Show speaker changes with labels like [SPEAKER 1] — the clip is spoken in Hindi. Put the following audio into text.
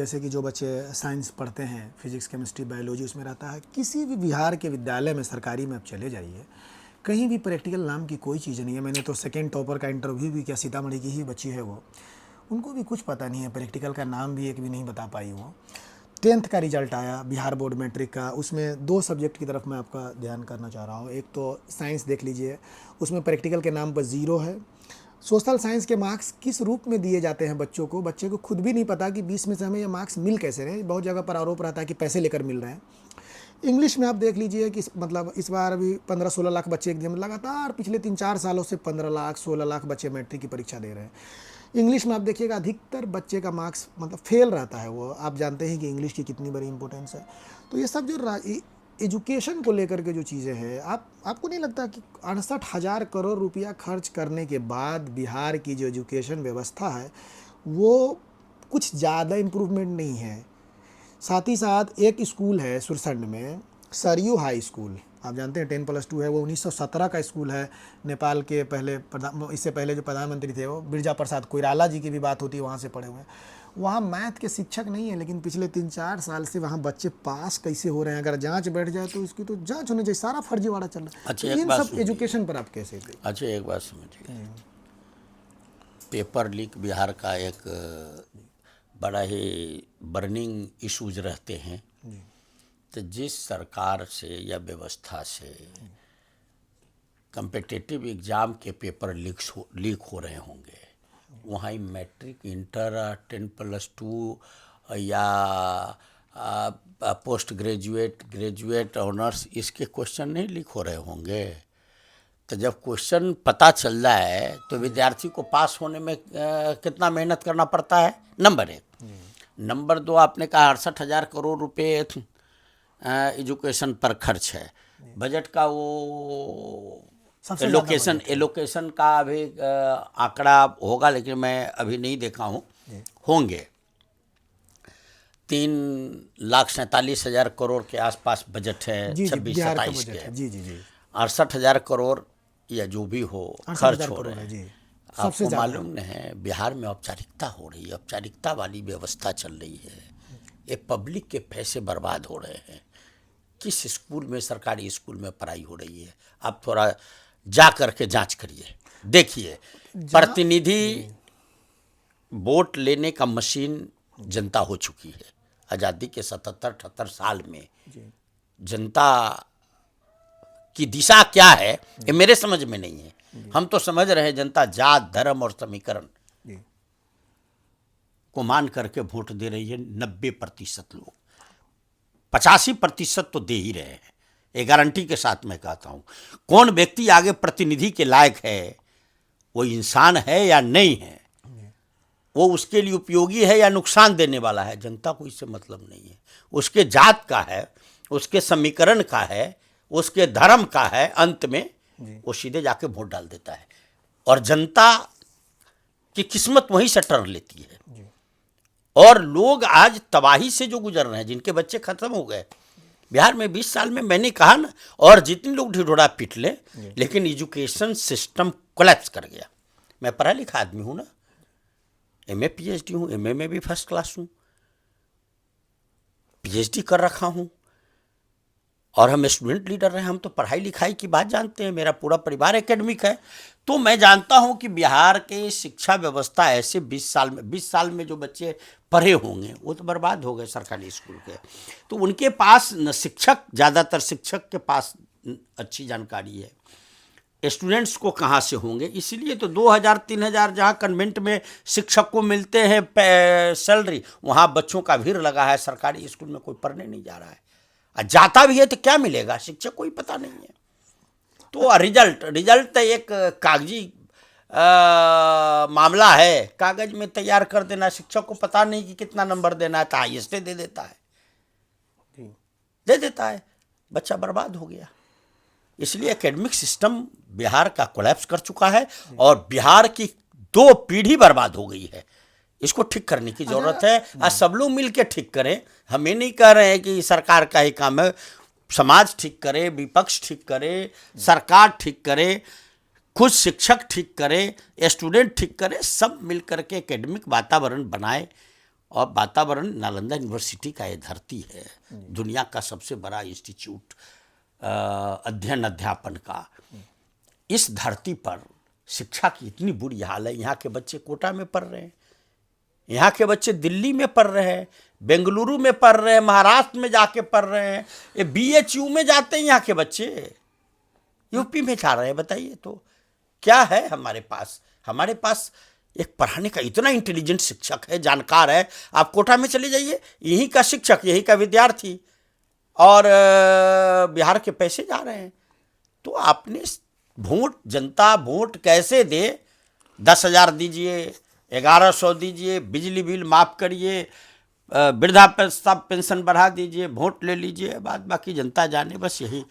[SPEAKER 1] जैसे कि जो बच्चे साइंस पढ़ते हैं, फिजिक्स, केमिस्ट्री, बायोलॉजी, उसमें रहता है। किसी भी बिहार के विद्यालय में, सरकारी में आप चले जाइए, कहीं भी प्रैक्टिकल नाम की कोई चीज़ नहीं है। मैंने तो सेकंड टॉपर का इंटरव्यू भी किया, सीतामढ़ी की ही बच्ची है वो, उनको भी कुछ पता नहीं है, प्रैक्टिकल का नाम भी एक भी नहीं बता पाई वो। 10th का रिजल्ट आया बिहार बोर्ड मैट्रिक का, उसमें 2 सब्जेक्ट की तरफ मैं आपका ध्यान करना चाह रहा हूँ। एक तो साइंस देख लीजिए, उसमें प्रैक्टिकल के नाम पर 0 है। सोशल साइंस के मार्क्स किस रूप में दिए जाते हैं बच्चों को, बच्चे को खुद भी नहीं पता कि 20 में से हमें ये मार्क्स मिल कैसे रहे हैं। बहुत जगह पर आरोप रहता है कि पैसे लेकर मिल रहे हैं। इंग्लिश में आप देख लीजिए कि मतलब इस बार अभी 15-16 लाख बच्चे एग्जाम, लगातार पिछले 3-4 सालों से 15 लाख 16 लाख बच्चे मैट्रिक की परीक्षा दे रहे हैं। इंग्लिश में आप देखिएगा अधिकतर बच्चे का मार्क्स मतलब फेल रहता है वो। आप जानते हैं कि इंग्लिश की कितनी बड़ी इंपॉर्टेंस है। तो ये सब जो एजुकेशन को लेकर के जो चीज़ें हैं, आपको नहीं लगता कि 68,000 करोड़ रुपया खर्च करने के बाद बिहार की जो एजुकेशन व्यवस्था है वो कुछ ज़्यादा इम्प्रूवमेंट नहीं है। साथ ही साथ एक स्कूल है सुरसंड में, सरयू हाई स्कूल, आप जानते हैं 10+2 है, वो 1917 का स्कूल है। नेपाल के इससे पहले जो प्रधानमंत्री थे वो बिरजा प्रसाद कोइराला जी की भी बात होती है, वहाँ से पढ़े हुए हैं। वहाँ मैथ के शिक्षक नहीं है, लेकिन पिछले 3-4 साल से वहाँ बच्चे पास कैसे हो रहे हैं, अगर जांच बैठ जाए तो इसकी तो जांच होनी चाहिए। सारा फर्जीवाड़ा चल रहा है।
[SPEAKER 2] अच्छा,
[SPEAKER 1] तो इन सब एजुकेशन पर आप कैसे थे?
[SPEAKER 2] अच्छा, एक बात समझिए, पेपर लीक बिहार का एक बड़ा ही बर्निंग इश्यूज रहते हैं। तो जिस सरकार से या व्यवस्था से कम्पिटिटिव एग्ज़ाम के पेपर लीक हो रहे होंगे, वहाँ मैट्रिक, इंटर, 10+2 या पोस्ट ग्रेजुएट, ग्रेजुएट, ऑनर्स, इसके क्वेश्चन नहीं लीक हो रहे होंगे। तो जब क्वेश्चन पता चल रहा है तो विद्यार्थी को पास होने में कितना मेहनत करना पड़ता है, नंबर 1। नंबर 2, आपने कहा 68,000 करोड़ रुपए एजुकेशन पर खर्च है। बजट का वो एलोकेशन का अभी आंकड़ा होगा, लेकिन मैं अभी नहीं देखा हूँ। होंगे 3,47,000 करोड़ के आसपास बजट है 26-27 के।
[SPEAKER 1] जी जी जी
[SPEAKER 2] 68,000 करोड़ या जो भी हो खर्च हो रहे हैं। आपको मालूम नहीं है, बिहार में औपचारिकता हो रही है, औपचारिकता वाली व्यवस्था चल रही है। ये पब्लिक के पैसे बर्बाद हो रहे हैं। किस स्कूल में, सरकारी स्कूल में पढ़ाई हो रही है, आप थोड़ा जा करके जांच करिए, देखिए। प्रतिनिधि वोट लेने का मशीन जनता हो चुकी है। आज़ादी के 77-78 साल में जनता की दिशा क्या है ये मेरे समझ में नहीं है। हम तो समझ रहे हैं जनता जात, धर्म और समीकरण को मान करके वोट दे रही है। 90% लोग, 85% तो दे ही रहे हैं। ये गारंटी के साथ मैं कहता हूँ। कौन व्यक्ति आगे प्रतिनिधि के लायक है, वो इंसान है या नहीं है, वो उसके लिए उपयोगी है या नुकसान देने वाला है, जनता को इससे मतलब नहीं है। उसके जात का है, उसके समीकरण का है, उसके धर्म का है, अंत में वो सीधे जाके वोट डाल देता है। और जनता की किस्मत वहीं से टर्न लेती है। और लोग आज तबाही से जो गुजर रहे हैं, जिनके बच्चे खत्म हो गए बिहार में 20 साल में, मैंने कहा ना, और जितने लोग ढिढोरा पीट ले, लेकिन एजुकेशन सिस्टम कोलैप्स कर गया। मैं पढ़ा लिखा आदमी हूँ ना, MA PhD हूँ, MA में भी फर्स्ट क्लास हूँ, PhD कर रखा हूँ, और हम स्टूडेंट लीडर रहे। हम तो पढ़ाई लिखाई की बात जानते हैं। मेरा पूरा परिवार एकेडमिक है। तो मैं जानता हूं कि बिहार के शिक्षा व्यवस्था ऐसे 20 साल में जो बच्चे पढ़े होंगे वो तो बर्बाद हो गए सरकारी स्कूल के। तो उनके पास न शिक्षक, ज़्यादातर शिक्षक के पास अच्छी जानकारी है, स्टूडेंट्स को कहाँ से होंगे। इसलिए तो 2,000-3,000 जहाँ कन्वेंट में शिक्षक को मिलते हैं सैलरी, वहाँ बच्चों का भीड़ लगा है। सरकारी स्कूल में कोई पढ़ने नहीं जा रहा है, जाता भी है तो क्या मिलेगा, शिक्षक को ही पता नहीं है। तो रिजल्ट एक कागजी मामला है, कागज में तैयार कर देना, शिक्षक को पता नहीं कि कितना नंबर देना है, तो हाईएस्ट दे देता है, बच्चा बर्बाद हो गया। इसलिए एकेडमिक सिस्टम बिहार का कोलैप्स कर चुका है और बिहार की 2 पीढ़ी बर्बाद हो गई है। इसको ठीक करने की जरूरत है। आज सब लोग मिल के ठीक करें। हम ये नहीं कह रहे हैं कि सरकार का ही काम है। समाज ठीक करे, विपक्ष ठीक करे, सरकार ठीक करे, खुद शिक्षक ठीक करे, स्टूडेंट ठीक करे, सब मिल करके एकेडमिक वातावरण बनाए और वातावरण नालंदा यूनिवर्सिटी का ये धरती है, दुनिया का सबसे बड़ा इंस्टीट्यूट अध्ययन अध्यापन का। इस धरती पर शिक्षा की इतनी बुरी हाल है। यहाँ के बच्चे कोटा में पढ़ रहे हैं, यहाँ के बच्चे दिल्ली में पढ़ रहे हैं, बेंगलुरु में पढ़ रहे हैं, महाराष्ट्र में जाके पढ़ रहे हैं, ये BHU में जाते हैं यहाँ के बच्चे, यूपी में जा रहे हैं। बताइए तो क्या है हमारे पास? हमारे पास एक पढ़ाने का इतना इंटेलिजेंट शिक्षक है, जानकार है। आप कोटा में चले जाइए, यहीं का शिक्षक, यहीं का विद्यार्थी, और बिहार के पैसे जा रहे हैं। तो आपने वोट, जनता वोट कैसे दे? 10,000 दीजिए, 1100 दीजिए, बिजली बिल माफ़ करिए, वृद्धा पेंशन बढ़ा दीजिए, वोट ले लीजिए, बाद बाकी जनता जाने, बस यही।